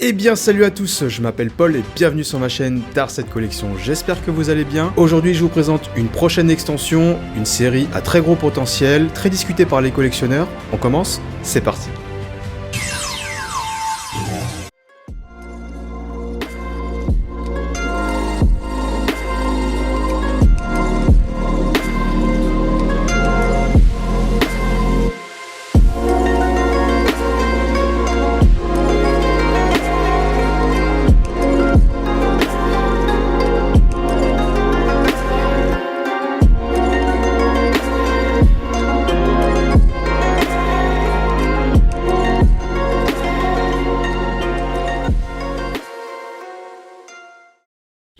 Eh bien salut à tous, je m'appelle Paul et bienvenue sur ma chaîne Darset Collection, j'espère que vous allez bien. Aujourd'hui je vous présente une prochaine extension, une série à très gros potentiel, très discutée par les collectionneurs. On commence, c'est parti.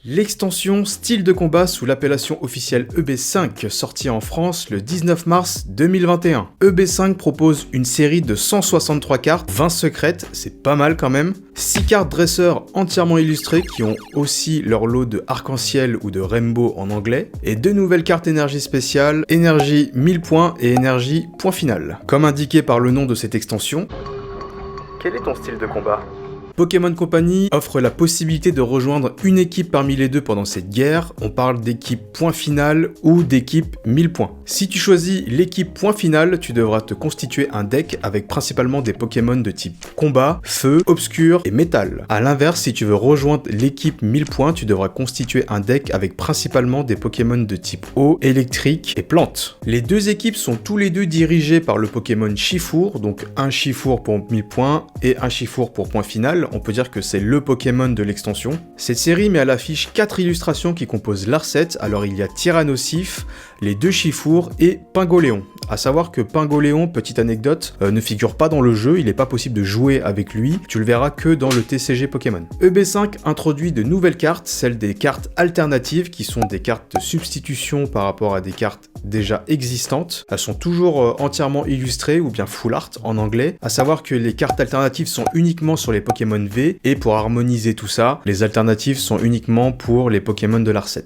L'extension Style de combat sous l'appellation officielle EB5, sortie en France le 19 mars 2021. EB5 propose une série de 163 cartes, 20 secrètes, c'est pas mal quand même, 6 cartes dresseurs entièrement illustrées qui ont aussi leur lot de arc-en-ciel ou de rainbow en anglais, et 2 nouvelles cartes énergie spéciales, énergie 1000 points et énergie point final. Comme indiqué par le nom de cette extension, quel est ton style de combat ? Pokémon Company offre la possibilité de rejoindre une équipe parmi les deux pendant cette guerre, on parle d'équipe point final ou d'équipe 1000 points. Si tu choisis l'équipe point final, tu devras te constituer un deck avec principalement des Pokémon de type combat, feu, obscur et métal. A l'inverse, si tu veux rejoindre l'équipe 1000 points, tu devras constituer un deck avec principalement des Pokémon de type eau, électrique et plante. Les deux équipes sont tous les deux dirigées par le Pokémon Chifour, donc un Chifour pour 1000 points et un Chifour pour point final. On peut dire que c'est le Pokémon de l'extension. Cette série met à l'affiche 4 illustrations qui composent l'Arset. Alors il y a Tyrannosif, les deux Chifour et Pingoléon. A savoir que Pingoléon, petite anecdote, ne figure pas dans le jeu, il n'est pas possible de jouer avec lui, tu le verras que dans le TCG Pokémon. EB5 introduit de nouvelles cartes, celles des cartes alternatives qui sont des cartes de substitution par rapport à des cartes déjà existantes. Elles sont toujours entièrement illustrées ou bien full art en anglais. A savoir que les cartes alternatives sont uniquement sur les Pokémon V et pour harmoniser tout ça, les alternatives sont uniquement pour les Pokémon de l'Arset.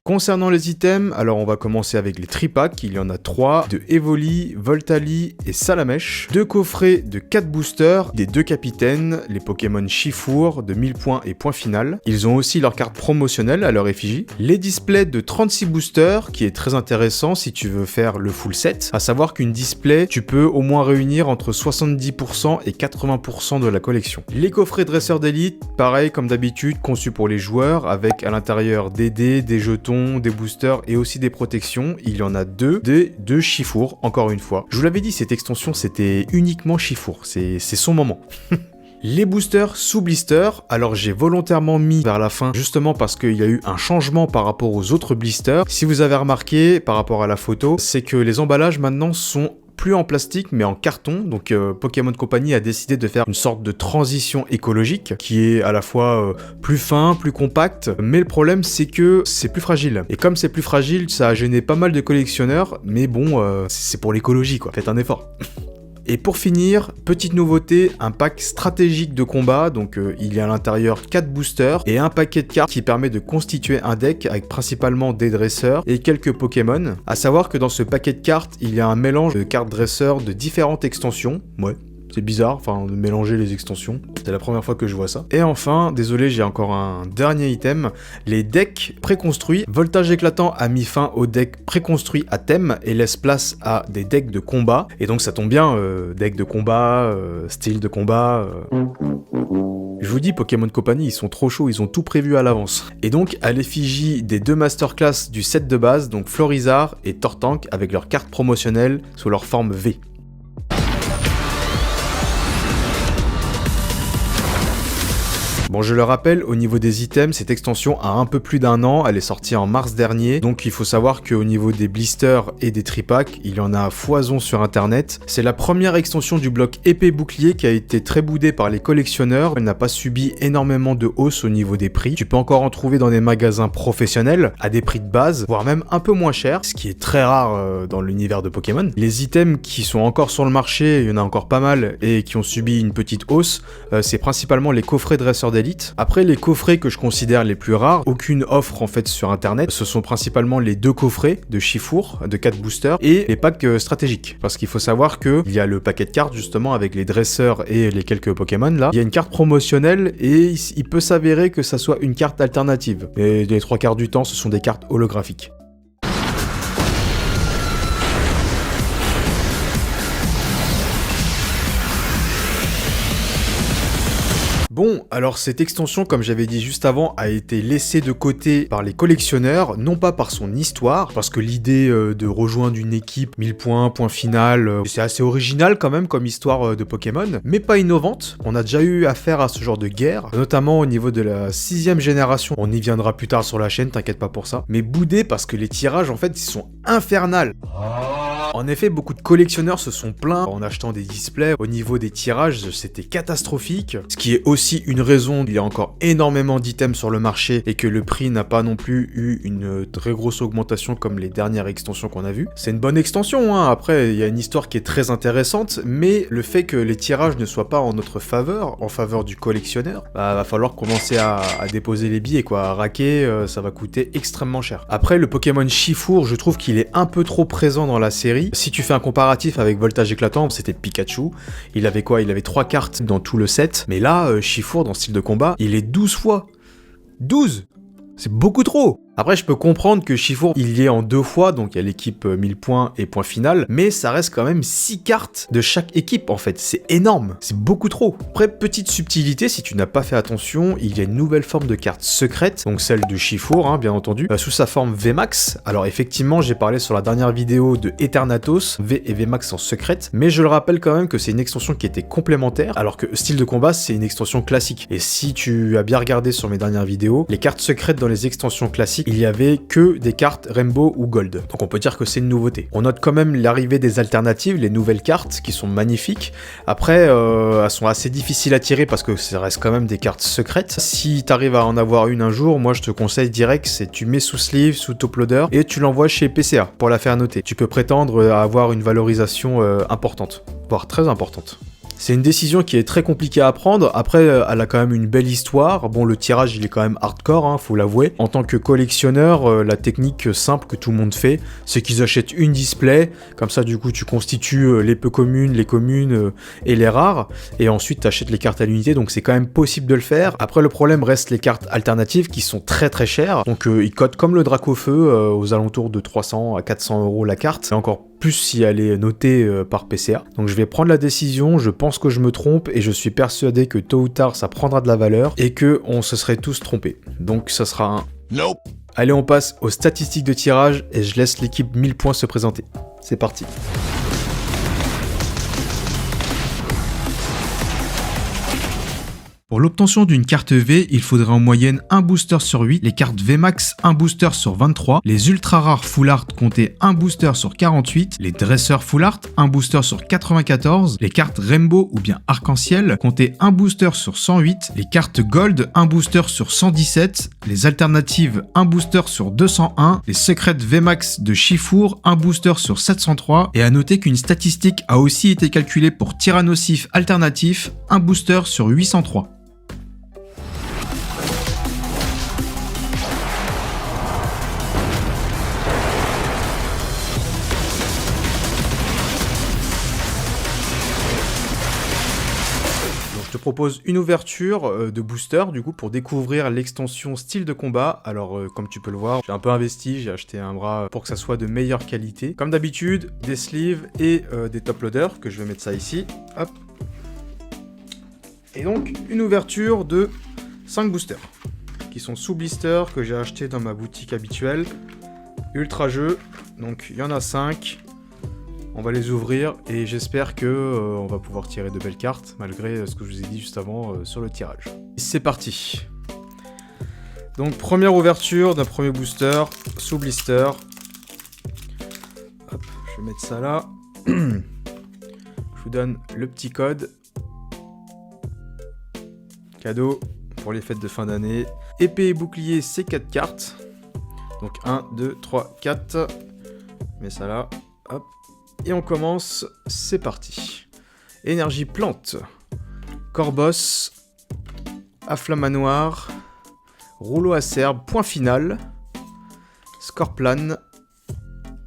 Concernant les items, alors on va commencer avec les tripacks, il y en a 3, de Evoli, Voltali et Salamèche, 2 coffrets de 4 boosters, des 2 capitaines, les Pokémon Chifour de 1000 points et point final. Ils ont aussi leur carte promotionnelle à leur effigie. Les displays de 36 boosters, qui est très intéressant si tu veux faire le full set, à savoir qu'une display, tu peux au moins réunir entre 70% et 80% de la collection. Les coffrets dresseurs d'élite, pareil comme d'habitude, conçus pour les joueurs, avec à l'intérieur des dés, des jetons, des boosters et aussi des protections. Il y en a 2, des 2 Chifour, encore une fois. Je vous l'avais dit, cette extension c'était uniquement Chifour, c'est son moment. Les boosters sous blister, alors j'ai volontairement mis vers la fin justement parce qu'il y a eu un changement par rapport aux autres blisters. Si vous avez remarqué par rapport à la photo, c'est que les emballages maintenant sont plus en plastique mais en carton, donc Pokémon Company a décidé de faire une sorte de transition écologique qui est à la fois plus fin, plus compact, mais le problème c'est que c'est plus fragile. Et comme c'est plus fragile, ça a gêné pas mal de collectionneurs, mais bon, c'est pour l'écologie quoi, faites un effort. Et pour finir, petite nouveauté, un pack stratégique de combat, donc il y a à l'intérieur 4 boosters et un paquet de cartes qui permet de constituer un deck avec principalement des dresseurs et quelques Pokémon. A savoir que dans ce paquet de cartes, il y a un mélange de cartes dresseurs de différentes extensions, ouais. C'est bizarre, enfin, de mélanger les extensions. C'est la première fois que je vois ça. Et enfin, désolé, j'ai encore un dernier item. Les decks préconstruits. Voltage éclatant a mis fin aux decks préconstruits à thème et laisse place à des decks de combat. Et donc ça tombe bien, deck de combat, style de combat... Je vous dis, Pokémon Company, ils sont trop chauds, ils ont tout prévu à l'avance. Et donc, à l'effigie des 2 masterclass du set de base, donc Florizarre et Tortank, avec leurs cartes promotionnelles sous leur forme V. Bon, je le rappelle, au niveau des items, cette extension a un peu plus d'1 an, elle est sortie en mars dernier, donc il faut savoir qu'au niveau des blisters et des tripacks, il y en a à foison sur internet. C'est la première extension du bloc épée bouclier qui a été très boudée par les collectionneurs, elle n'a pas subi énormément de hausse au niveau des prix. Tu peux encore en trouver dans des magasins professionnels, à des prix de base, voire même un peu moins cher, ce qui est très rare dans l'univers de Pokémon. Les items qui sont encore sur le marché, il y en a encore pas mal, et qui ont subi une petite hausse, c'est principalement les coffrets dresseurs d'élite. Après, les coffrets que je considère les plus rares, aucune offre en fait sur internet, ce sont principalement les 2 coffrets de Shifour, de 4 boosters, et les packs stratégiques. Parce qu'il faut savoir que il y a le paquet de cartes justement avec les dresseurs et les quelques Pokémon là. Il y a une carte promotionnelle et il peut s'avérer que ça soit une carte alternative. Et les 3/4 du temps, ce sont des cartes holographiques. Bon, alors cette extension, comme j'avais dit juste avant, a été laissée de côté par les collectionneurs, non pas par son histoire, parce que l'idée de rejoindre une équipe 1000 points, point final, c'est assez original quand même comme histoire de Pokémon, mais pas innovante. On a déjà eu affaire à ce genre de guerre, notamment au niveau de la 6ème génération. On y viendra plus tard sur la chaîne, t'inquiète pas pour ça. Mais boudé parce que les tirages, en fait, ils sont infernales. En effet, beaucoup de collectionneurs se sont plaints en achetant des displays. Au niveau des tirages, c'était catastrophique. Ce qui est aussi une raison, il y a encore énormément d'items sur le marché et que le prix n'a pas non plus eu une très grosse augmentation comme les dernières extensions qu'on a vues. C'est une bonne extension, hein. Après, il y a une histoire qui est très intéressante, mais le fait que les tirages ne soient pas en notre faveur, en faveur du collectionneur, bah, va falloir commencer à déposer les billets, quoi. À raquer, ça va coûter extrêmement cher. Après, le Pokémon Shifour, je trouve qu'il est un peu trop présent dans la série. Si tu fais un comparatif avec Voltage Éclatant, c'était Pikachu. Il avait quoi? Il avait 3 cartes dans tout le set. Mais là, Shifour, dans style de combat, il est 12 fois. 12! C'est beaucoup trop! Après, je peux comprendre que Shifour, il y est en 2 fois, donc il y a l'équipe 1000 points et point final, mais ça reste quand même 6 cartes de chaque équipe, en fait. C'est énorme, c'est beaucoup trop. Après, petite subtilité, si tu n'as pas fait attention, il y a une nouvelle forme de carte secrète, donc celle de Shifour, hein, bien entendu, sous sa forme VMAX. Alors effectivement, j'ai parlé sur la dernière vidéo de Eternatus, V et VMAX en secrète, mais je le rappelle quand même que c'est une extension qui était complémentaire, alors que style de combat, c'est une extension classique. Et si tu as bien regardé sur mes dernières vidéos, les cartes secrètes dans les extensions classiques, il y avait que des cartes Rainbow ou Gold. Donc on peut dire que c'est une nouveauté. On note quand même l'arrivée des alternatives, les nouvelles cartes qui sont magnifiques. Après, elles sont assez difficiles à tirer parce que ça reste quand même des cartes secrètes. Si t'arrives à en avoir une un jour, moi je te conseille direct, c'est tu mets sous sleeve, sous top loader et tu l'envoies chez PCA pour la faire noter. Tu peux prétendre à avoir une valorisation importante, voire très importante. C'est une décision qui est très compliquée à prendre. Après, elle a quand même une belle histoire. Bon, le tirage, il est quand même hardcore, hein, faut l'avouer. En tant que collectionneur, la technique simple que tout le monde fait, c'est qu'ils achètent une display. Comme ça, du coup, tu constitues les peu communes, les communes et les rares. Et ensuite, tu achètes les cartes à l'unité. Donc, c'est quand même possible de le faire. Après, le problème reste les cartes alternatives qui sont très très chères. Donc, ils cotent comme le Dracofeu aux alentours de 300 à 400 € la carte. C'est encore plus si elle est notée par PCA. Donc je vais prendre la décision, je pense que je me trompe et je suis persuadé que tôt ou tard ça prendra de la valeur et que on se serait tous trompés. Donc ça sera un nope. Allez, on passe aux statistiques de tirage et je laisse l'équipe 1000 points se présenter. C'est parti. Pour l'obtention d'une carte V, il faudrait en moyenne un booster sur 8, les cartes VMAX 1 booster sur 23, les ultra rares full art comptaient 1 booster sur 48, les dresseurs full art 1 booster sur 94, les cartes Rainbow ou bien Arc-en-Ciel comptaient 1 booster sur 108, les cartes Gold 1 booster sur 117, les alternatives 1 booster sur 201, les secrètes VMAX de Shifour 1 booster sur 703, et à noter qu'une statistique a aussi été calculée pour Tyrannosif alternatif 1 booster sur 803. Je te propose une ouverture de booster du coup pour découvrir l'extension style de combat. Alors comme tu peux le voir, j'ai un peu investi, j'ai acheté un bras pour que ça soit de meilleure qualité. Comme d'habitude, des sleeves et des top loaders, que je vais mettre ça ici. Hop. Et donc une ouverture de 5 boosters qui sont sous blister, que j'ai acheté dans ma boutique habituelle. Ultra jeu, donc il y en a 5. On va les ouvrir et j'espère que on va pouvoir tirer de belles cartes malgré ce que je vous ai dit juste avant sur le tirage. C'est parti. Donc première ouverture d'un premier booster sous blister. Hop, je vais mettre ça là. Je vous donne le petit code. Cadeau pour les fêtes de fin d'année. Épée et bouclier, c'est 4 cartes. Donc 1, 2, 3, 4. Je mets ça là. Hop. Et on commence, c'est parti. Énergie plante, Corboss, Afflamanoir, Rouleau Acerbe, point final, Scorplan,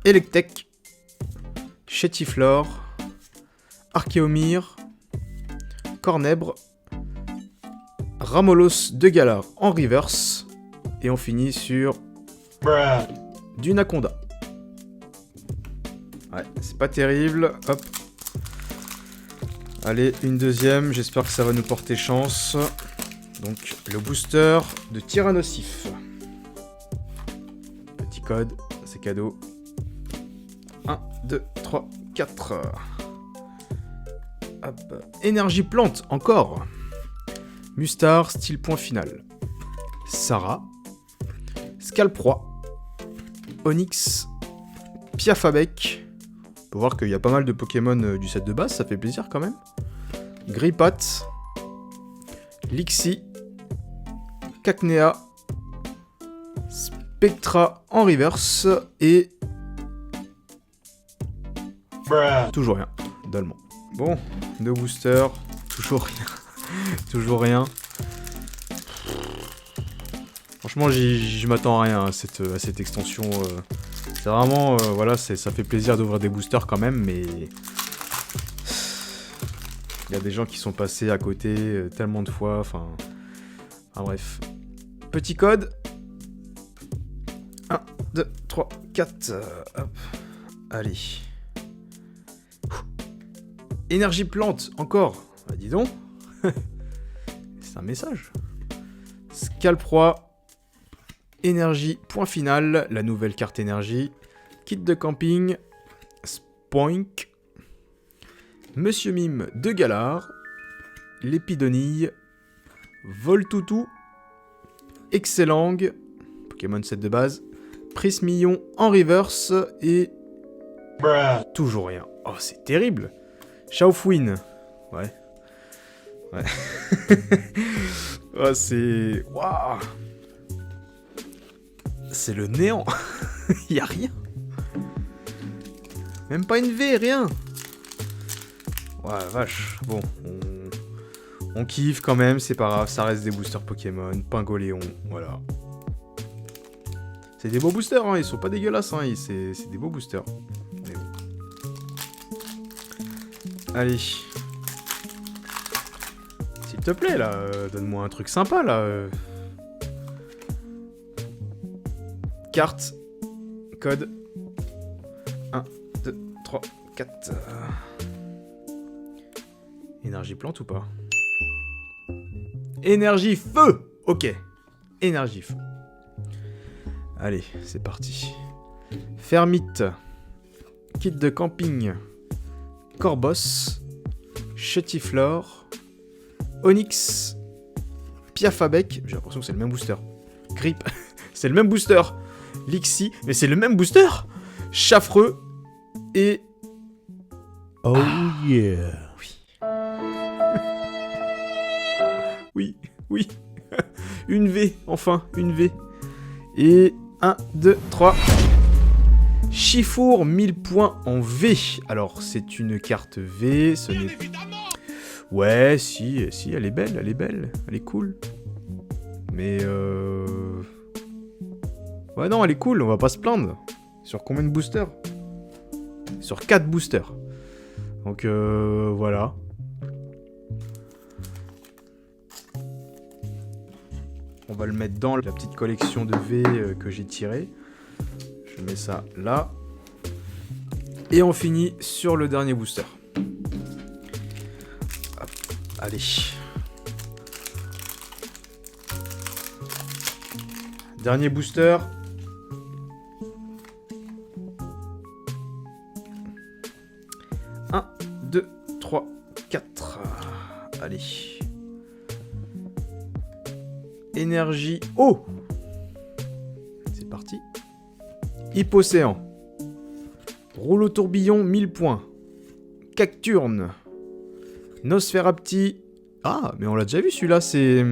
Electek, Chétiflore, Archéomir, Cornèbre, Ramolos de Galar en reverse, et on finit sur du Naconda. Ouais, c'est pas terrible, hop. Allez, une deuxième, j'espère que ça va nous porter chance. Donc, le booster de Tyrannosif. Petit code, c'est cadeau. 1, 2, 3, 4. Hop. Énergie plante, encore. Mustar, style point final. Sarah. Scalproie. Onyx. Piafabec. On peut voir qu'il y a pas mal de Pokémon du set de base, ça fait plaisir quand même. Grippat. Lixie. Cacnea. Spectra en reverse. Et... toujours rien. Dolman. Bon, deux boosters. Toujours rien. Toujours rien. Franchement, je m'attends à rien à cette extension. C'est vraiment, voilà, ça fait plaisir d'ouvrir des boosters quand même, mais... Il y a des gens qui sont passés à côté tellement de fois, enfin bref. Petit code. 1, 2, 3, 4. Hop. Allez. Énergie plante, encore. Bah dis donc. C'est un message. Scalproie. Énergie, point final. La nouvelle carte énergie. Kit de camping. Spoink. Monsieur Mime de Galar. Lépidonille. Voltoutou. Excellang. Pokémon set de base. Prismillon en reverse. Et... toujours rien. Oh, c'est terrible. Chaofouine. Ouais. Ouais. Oh, c'est... waouh. C'est le néant. Y a rien. Même pas une V, rien. Ouais, vache. Bon, on kiffe quand même, c'est pas grave, ça reste des boosters Pokémon. Pingoléon, voilà. C'est des beaux boosters, hein, ils sont pas dégueulasses, hein, c'est des beaux boosters. Mais bon. Allez. S'il te plaît, là, donne-moi un truc sympa, là. Carte. Code. 1, 2, 3, 4. Énergie plante ou pas? Énergie feu. Ok. Énergie feu. Allez, c'est parti. Fermite. Kit de camping. Corbos. Chétiflore. Onyx. Piafabec. J'ai l'impression que c'est le même booster. Grip. C'est le même booster. Lixie. Mais c'est le même booster. Chaffreux. Et... oh yeah. Oui, oui. Une V, enfin, une V. Et 1, 2, 3. Chifour, 1000 points en V. Alors, c'est une carte V, ce n'est... ouais, si, elle est belle, elle est cool. Mais ouais, non, elle est cool, on va pas se plaindre. Sur combien de boosters? Sur 4 boosters. Donc, voilà. On va le mettre dans la petite collection de V que j'ai tirée. Je mets ça là. Et on finit sur le dernier booster. Hop, allez. Dernier booster. Un, 2, 3, 4. Allez. Énergie eau. C'est parti. Hippocéan. Rouleau tourbillon, 1000 points. Cacturne. Nosferapti. Ah, mais on l'a déjà vu celui-là, c'est...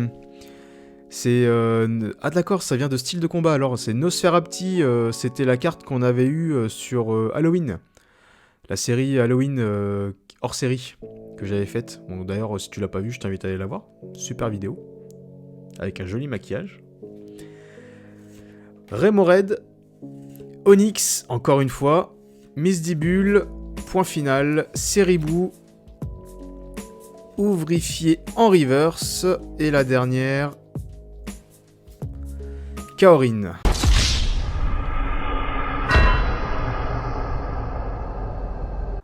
ah d'accord, ça vient de style de combat, alors c'est Nosferapti, c'était la carte qu'on avait eue sur Halloween. La série Halloween hors série que j'avais faite. Bon, d'ailleurs, si tu l'as pas vu, je t'invite à aller la voir. Super vidéo. avec un joli maquillage. Remoraid, Onyx, encore une fois, Misdibule, point final, Ceribou, Ouvrifié en reverse, et la dernière, Kaorin.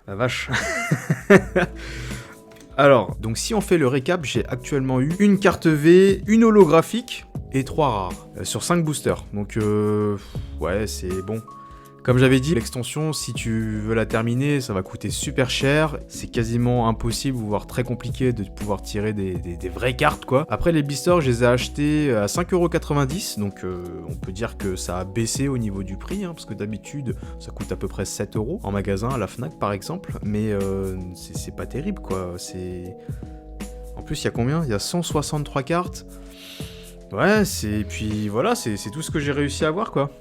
La vache. Alors, donc si on fait le récap, j'ai actuellement eu une carte V, une holographique et 3 rares sur 5 boosters. Donc ouais, c'est bon. Comme j'avais dit, l'extension, si tu veux la terminer, ça va coûter super cher. C'est quasiment impossible, voire très compliqué de pouvoir tirer des vraies cartes, quoi. Après, les blisters, je les ai achetés à 5,90€. Donc, on peut dire que ça a baissé au niveau du prix, hein, parce que d'habitude, ça coûte à peu près 7€ en magasin, à la Fnac, par exemple. Mais c'est pas terrible, quoi. En plus, il y a combien ? Il y a 163 cartes. Ouais, puis voilà, c'est tout ce que j'ai réussi à avoir, quoi.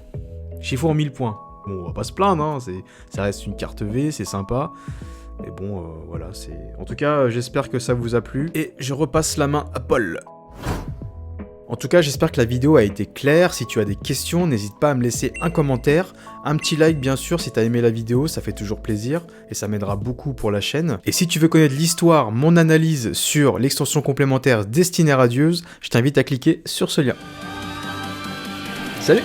Chiffon 1000 points. Bon, on va pas se plaindre, hein, ça reste une carte V, c'est sympa. Mais bon, voilà, c'est... En tout cas, j'espère que ça vous a plu. Et je repasse la main à Paul. En tout cas, j'espère que la vidéo a été claire. Si tu as des questions, n'hésite pas à me laisser un commentaire. Un petit like, bien sûr, si tu as aimé la vidéo, ça fait toujours plaisir. Et ça m'aidera beaucoup pour la chaîne. Et si tu veux connaître l'histoire, mon analyse sur l'extension complémentaire Destinée Radieuse, je t'invite à cliquer sur ce lien. Salut!